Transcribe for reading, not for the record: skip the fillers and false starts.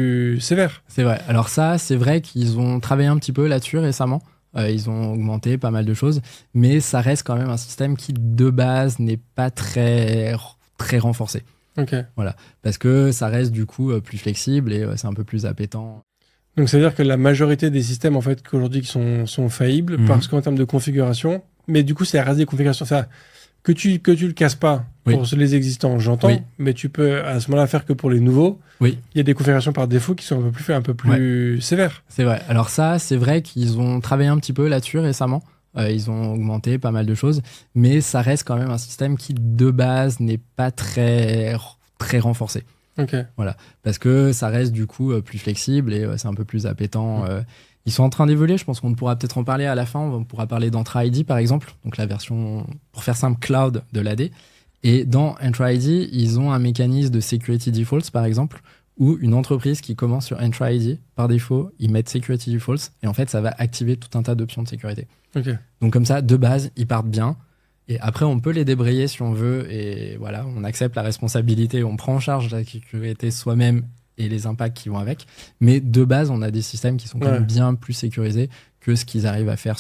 plus sévère. C'est vrai. Alors ça, c'est vrai qu'ils ont travaillé un petit peu là-dessus récemment. Ils ont augmenté pas mal de choses, mais ça reste quand même un système qui, de base, n'est pas très renforcé. Ok. Voilà. Parce que ça reste du coup plus flexible et c'est un peu plus appétant. Donc, c'est-à-dire que la majorité des systèmes, en fait, qu'aujourd'hui, qui sont faillibles, parce qu'en termes de configuration, mais du coup, c'est reste des configurations. Enfin, que tu le casses pas pour les existants, j'entends, mais tu peux à ce moment-là faire que pour les nouveaux. Oui. Il y a des configurations par défaut qui sont un peu plus sévères. C'est vrai. Alors ça, c'est vrai qu'ils ont travaillé un petit peu là-dessus récemment. Ils ont augmenté pas mal de choses, mais ça reste quand même un système qui, de base, n'est pas très renforcé. Ok. Voilà. Parce que ça reste du coup plus flexible et c'est un peu plus appétant. Ils sont en train d'évoluer, je pense qu'on pourra peut-être en parler à la fin. On pourra parler d'Entra ID par exemple, donc la version, pour faire simple, cloud de l'AD. Et dans Entra ID, ils ont un mécanisme de security defaults par exemple, où une entreprise qui commence sur Entra ID, par défaut, ils mettent security defaults et en fait ça va activer tout un tas d'options de sécurité. Okay. Donc comme ça, de base, ils partent bien. Et après, on peut les débrayer si on veut. Et voilà, on accepte la responsabilité, on prend en charge la sécurité soi-même et les impacts qui vont avec. Mais de base, on a des systèmes qui sont quand même bien plus sécurisés que ce qu'ils arrivent à faire